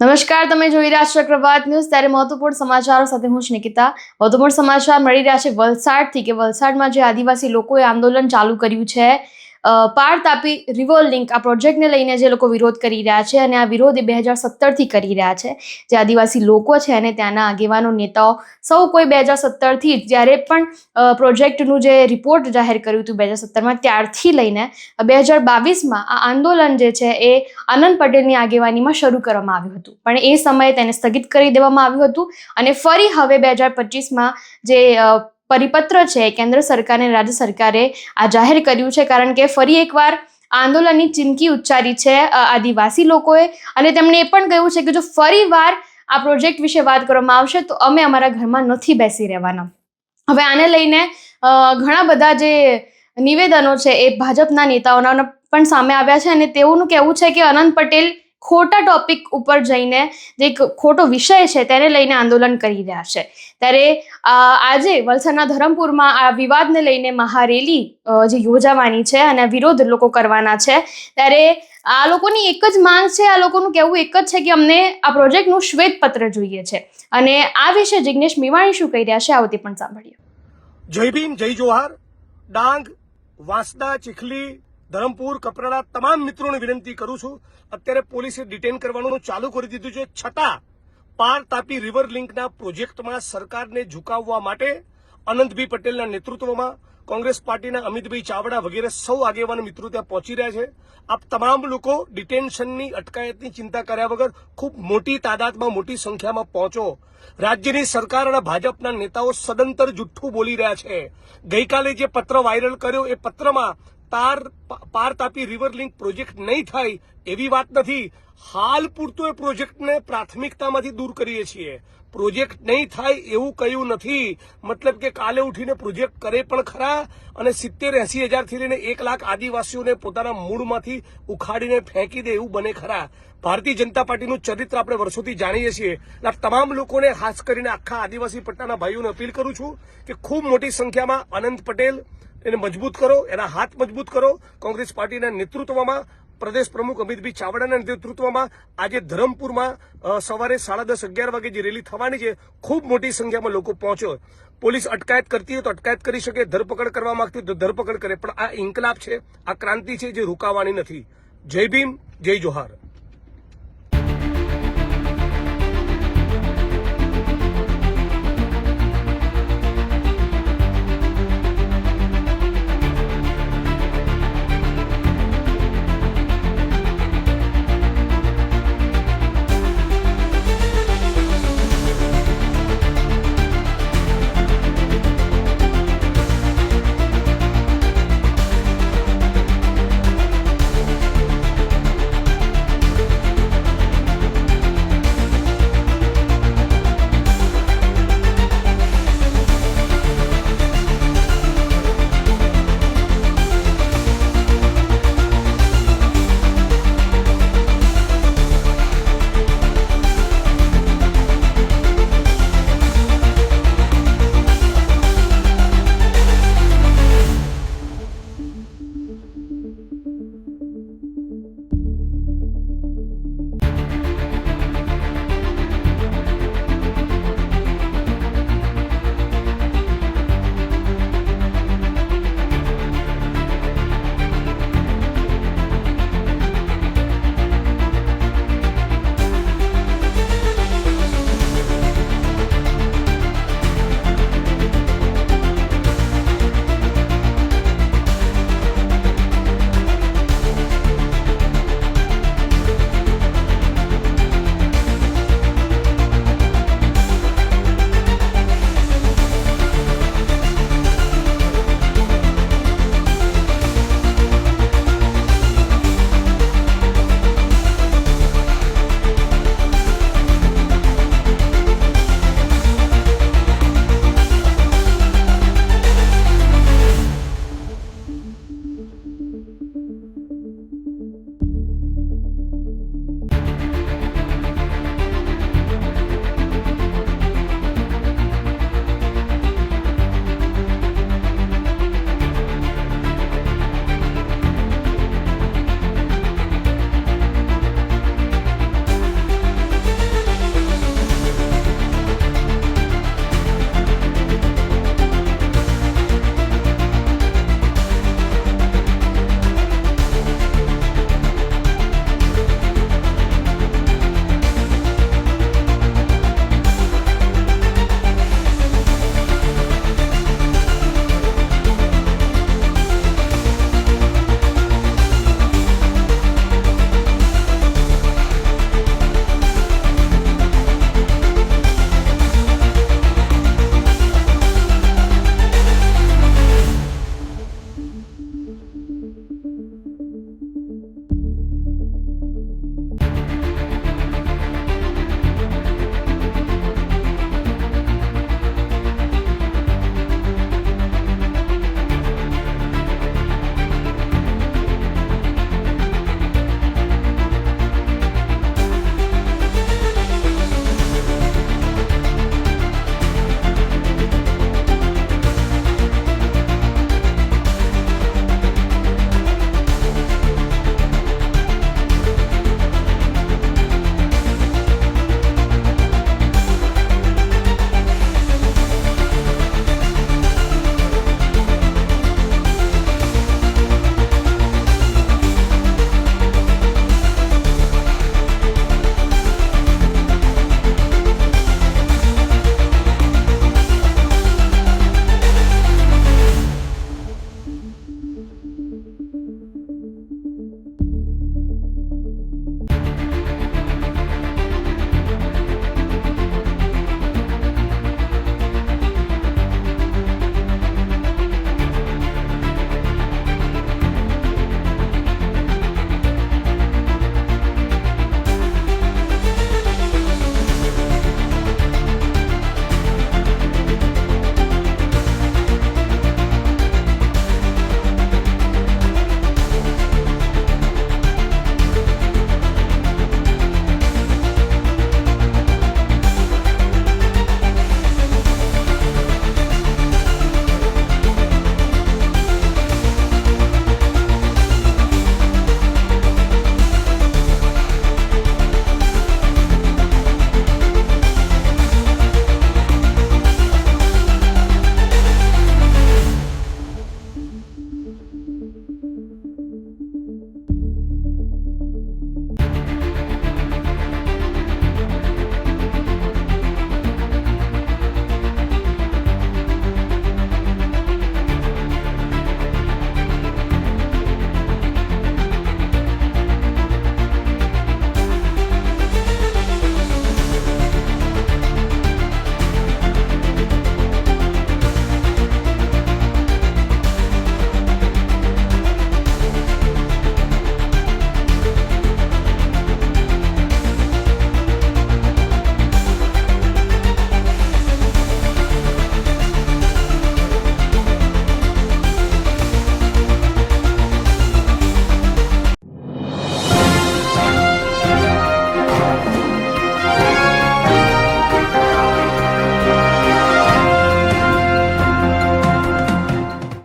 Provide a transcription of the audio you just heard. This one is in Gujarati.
નમસ્કાર, તમે જોઈ રહ્યા છો ચક્રવાત ન્યૂઝ। ત્યારે મહત્વપૂર્ણ સમાચારો સાથે હું છું નિકિતા। મહત્વપૂર્ણ સમાચાર મળી રહ્યા છે વલસાડથી કે વલસાડમાં જે આદિવાસી લોકોએ આંદોલન ચાલુ કર્યું છે પાર તાપી રિવર લિંક આ પ્રોજેક્ટને લઈને જે લોકો વિરોધ કરી રહ્યા છે અને આ વિરોધ 2017થી કરી રહ્યા છે। જે આદિવાસી લોકો છે અને ત્યાંના આગેવાનો નેતાઓ સૌ કોઈ 2017થી જ્યારે પણ પ્રોજેક્ટનું જે રિપોર્ટ જાહેર કર્યું હતું 2017માં ત્યારથી લઈને 2022માં આ આંદોલન જે છે એ આનંદ પટેલની આગેવાનીમાં શરૂ કરવામાં આવ્યું હતું, પણ એ સમયે તેને સ્થગિત કરી દેવામાં આવ્યું હતું અને ફરી હવે 2025માં જે પરિપત્ર છે કેન્દ્ર સરકાર અને રાજ્ય સરકારે આ જાહેર કર્યું છે, કારણ કે ફરી એકવાર આંદોલનની ચીમકી ઉચ્ચારી છે આદિવાસી લોકોએ અને તેમણે એ પણ કહ્યું છે કે જો ફરીવાર આ પ્રોજેક્ટ વિશે વાત કરવામાં આવશે તો અમે અમારા ઘરમાં નથી બેસી રહેવાના। હવે આને લઈને ઘણા બધા જે નિવેદનો છે એ ભાજપના નેતાઓના પણ સામે આવ્યા છે અને તેઓનું કહેવું છે કે અનંત પટેલ ખોટા ટોપિક ઉપર જઈને જે ખોટો વિષય છે તેને લઈને આંદોલન કરી રહ્યા છે। ત્યારે આજે વલસાડના ધરમપુરમાં આ વિવાદને લઈને મહારેલી જે યોજાવાની છે અને વિરોધ લોકો કરવાના છે। ત્યારે આ લોકોની એક જ માંગ છે, આ લોકોનું કહેવું એક જ છે કે અમને આ પ્રોજેક્ટનું શ્વેતપત્ર જોઈએ છે અને આ વિશે જિગ્નેશ મેવાણી શું કહી રહ્યા છે આવો તે પણ સાંભળીએ। જય ભીમ, જય જોહાર। ડાંગ, વાંસદા, ચીખલી, ધરમપુર, કપરાડા તમામ મિત્રોને વિનંતી કરું છું, અત્યારે પોલીસે ડિટેન કરવાનું ચાલુ કરી દીધું છે, છતાં પાર તાપી રિવર લિંકના પ્રોજેક્ટમાં સરકારને ઝુકાવવા માટે અનંતભાઈ પટેલના નેતૃત્વમાં કોંગ્રેસ પાર્ટીના અમિતભાઈ ચાવડા વગેરે સૌ આગેવાન મિત્રો ત્યાં પહોંચી રહ્યા છે। આપ તમામ લોકો ડિટેન્શનની અટકાયતની ચિંતા કર્યા વગર ખૂબ મોટી તાદાદમાં મોટી સંખ્યામાં પહોંચો। રાજ્યની સરકાર અને ભાજપના નેતાઓ સદંતર જુઠ્ઠું બોલી રહ્યા છે। ગઈકાલે જે પત્ર વાયરલ કર્યો એ પત્રમાં પાર તાપી રિવર લિંક પ્રોજેક્ટ નહીં થાય એવી વાત નથી, હાલ પૂરતો એ પ્રોજેક્ટને પ્રાથમિકતામાંથી દૂર કરીએ છીએ। પ્રોજેક્ટ નહીં થાય એવું કહ્યું નથી, મતલબ કે કાલે ઉઠીને પ્રોજેક્ટ કરે પણ ખરા અને 70-80 હજારથી લઈને 1 લાખ આદિવાસીઓને પોતાના મૂળમાંથી ઉખાડીને ફેંકી દે એવું બને ખરા। ભારતીય જનતા પાર્ટીનું ચરિત્ર આપણે વર્ષોથી જાણીએ છીએ। તમામ લોકોને ખાસ કરીને આખા આદિવાસી પટ્ટાના ભાઈઓને અપીલ કરું છું કે ખૂબ મોટી સંખ્યામાં અનંત પટેલ એને મજબૂત કરો, એના હાથ મજબૂત કરો। કોંગ્રેસ પાર્ટીના નેતૃત્વમાં પ્રદેશ પ્રમુખ અમિતભાઈ ચાવડાના નેતૃત્વમાં આજે ધરમપુરમાં સવારે 10:30-11 વાગે જે રેલી થવાની છે, ખૂબ મોટી સંખ્યામાં લોકો પહોંચ્યો। પોલીસ અટકાયત કરતી હોય તો અટકાયત કરી શકે, ધરપકડ કરવા માંગતી હોય તો ધરપકડ કરે, પણ આ ઇન્કલાબ છે, આ ક્રાંતિ છે જે રોકાવાની નથી। જય ભીમ, જય જોહાર।